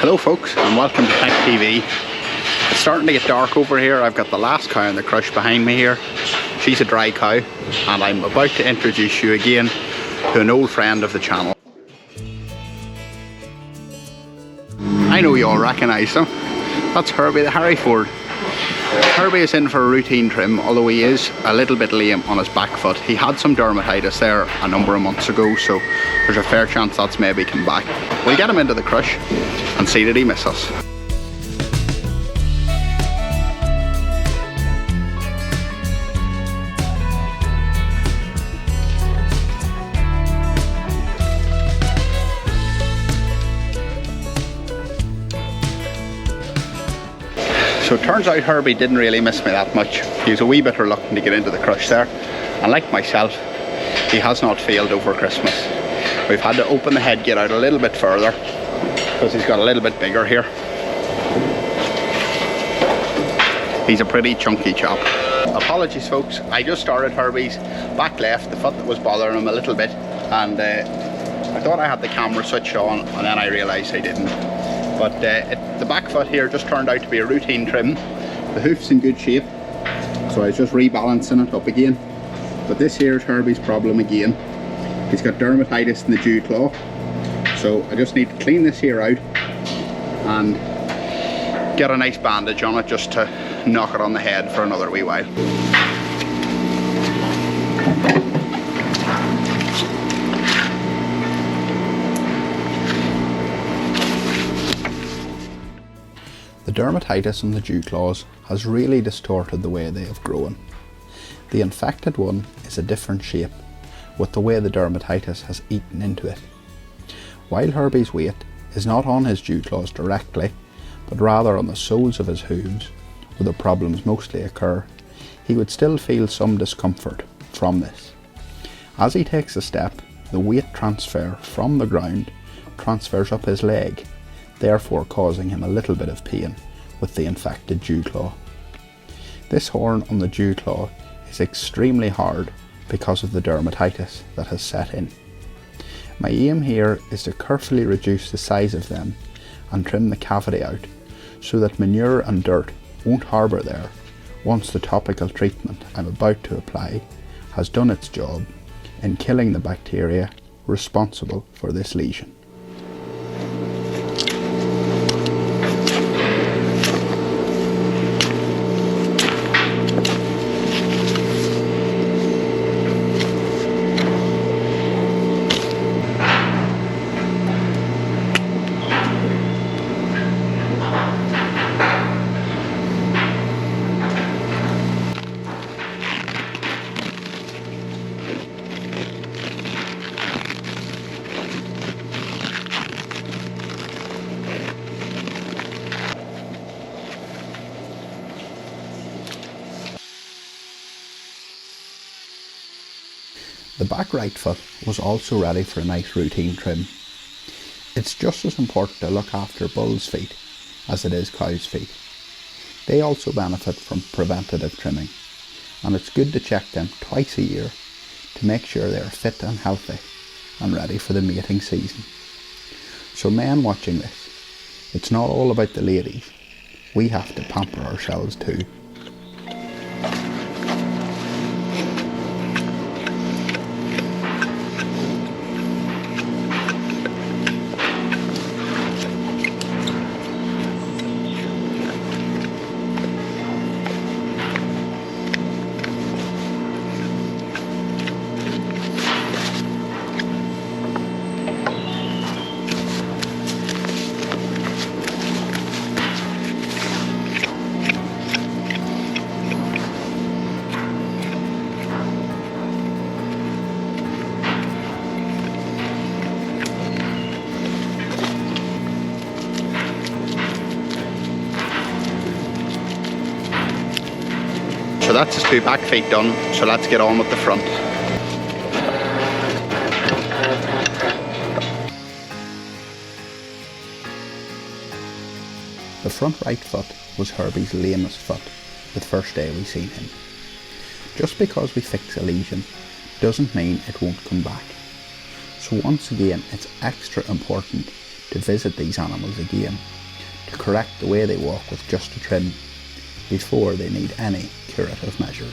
Hello folks, and welcome to hooftectv. It's starting to get dark over here. I've got the last cow in the crush behind me here. She's a dry cow, and I'm about to introduce you again to an old friend of the channel. I know you all recognise him. That's Herbie the Hereford. Herbie is in for a routine trim, although he is a little bit lame on his back foot. He had some dermatitis there a number of months ago, so there's a fair chance that's maybe come back. We'll get him into the crush and see did he miss us. So it turns out Herbie didn't really miss me that much. He was a wee bit reluctant to get into the crush there, and like myself, he has not failed over Christmas. We've had to open the head gate out a little bit further because he's got a little bit bigger here. He's a pretty chunky chap. Apologies folks, I just started Herbie's back left, the foot that was bothering him a little bit, and I thought I had the camera switched on and then I realised I didn't. But the back foot here just turned out to be a routine trim. The hoof's in good shape, so I was just rebalancing it up again. But this here is Herbie's problem again. He's got dermatitis in the dew claw, so I just need to clean this here out and get a nice bandage on it just to knock it on the head for another wee while. The dermatitis on the dew claws has really distorted the way they have grown. The infected one is a different shape, with the way the dermatitis has eaten into it. While Herbie's weight is not on his dew claws directly, but rather on the soles of his hooves, where the problems mostly occur, he would still feel some discomfort from this. As he takes a step, the weight transfer from the ground transfers up his leg, therefore causing him a little bit of pain with the infected dew claw. This horn on the dew claw is extremely hard because of the dermatitis that has set in. My aim here is to carefully reduce the size of them and trim the cavity out so that manure and dirt won't harbour there once the topical treatment I'm about to apply has done its job in killing the bacteria responsible for this lesion. The back right foot was also ready for a nice routine trim. It's just as important to look after bulls' feet as it is cows' feet. They also benefit from preventative trimming, and it's good to check them twice a year to make sure they are fit and healthy and ready for the mating season. So men watching this, it's not all about the ladies. We have to pamper ourselves too. So that's his two back feet done, so let's get on with the front. The front right foot was Herbie's lamest foot the first day we seen him. Just because we fix a lesion doesn't mean it won't come back. So once again, it's extra important to visit these animals again, to correct the way they walk with just a trim, before they need any curative measures.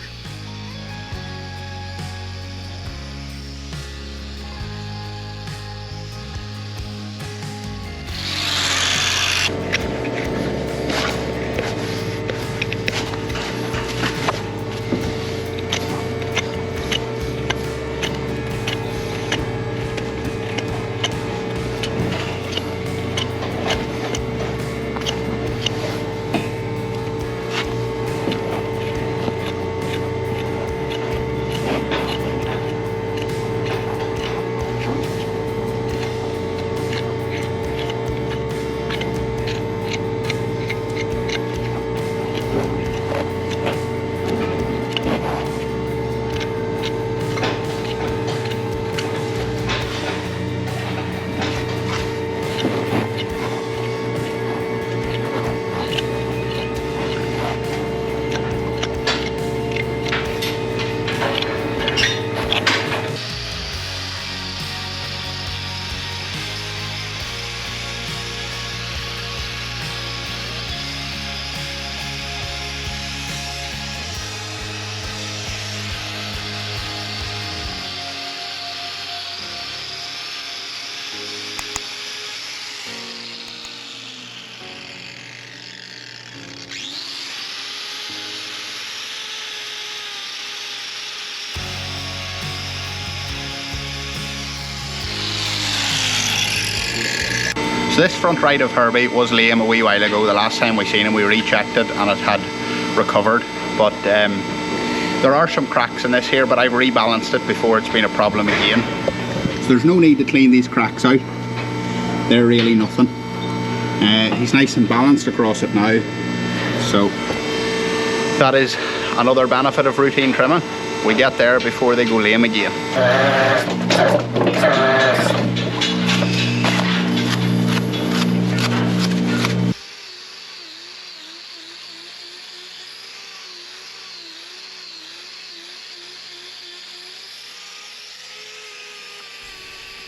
So this front right of Herbie was lame a wee while ago. The last time we seen him we rechecked it and it had recovered, but there are some cracks in this here, but I've rebalanced it before it's been a problem again. So there's no need to clean these cracks out. They're really nothing. He's nice and balanced across it now. So that is another benefit of routine trimming. We get there before they go lame again.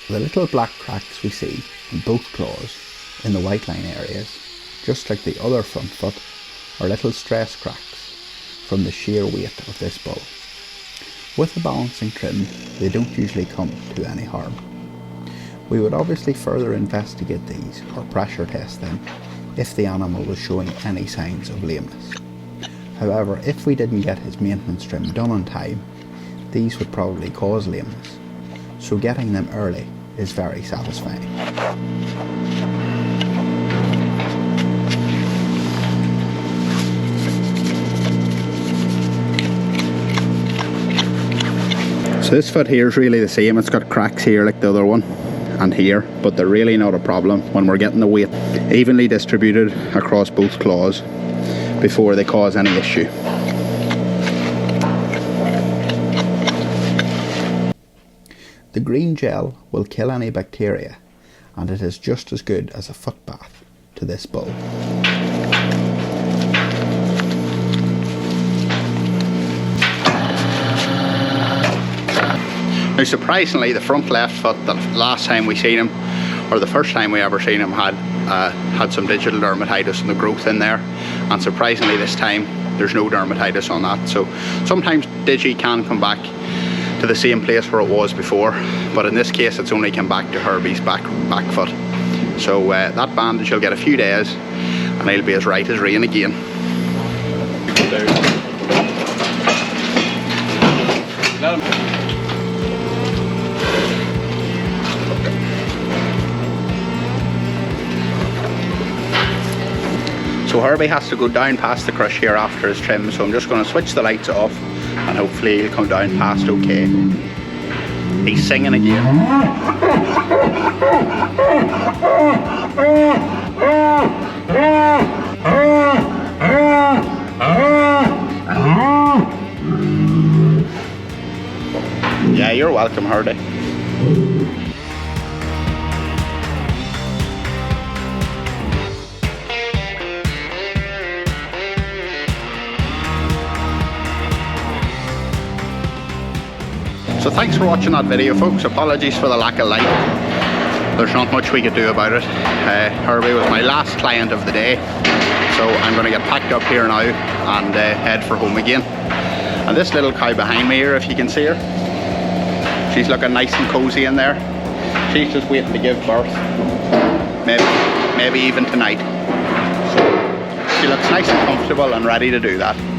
The little black cracks we see in both claws in the white line areas, just like the other front foot, are little stress cracks from the sheer weight of this bull. With a balancing trim, they don't usually come to any harm. We would obviously further investigate these or pressure test them if the animal was showing any signs of lameness. However, if we didn't get his maintenance trim done on time, these would probably cause lameness, so getting them early is very satisfying. So this foot here is really the same. It's got cracks here like the other one and here, but they're really not a problem when we're getting the weight evenly distributed across both claws before they cause any issue. The green gel will kill any bacteria, and it is just as good as a foot bath to this bull. Now surprisingly, the front left foot, the last time we seen him, or the first time we ever seen him, had some digital dermatitis and the growth in there, and surprisingly this time there's no dermatitis on that. So sometimes digi can come back to the same place where it was before, but in this case it's only come back to Herbie's back foot. So that bandage will get a few days and he'll be as right as rain again. So Herbie has to go down past the crush here after his trim, so I'm just going to switch the lights off and hopefully he'll come down past okay. He's singing again. Yeah, you're welcome, Herbie. So thanks for watching that video, folks. Apologies for the lack of light. there's not much we could do about it. Herbie was my last client of the day, so I'm going to get packed up here now and head for home again. And this little cow behind me here, if you can see her, she's looking nice and cozy in there. She's just waiting to give birth, maybe even tonight. So she looks nice and comfortable and ready to do that.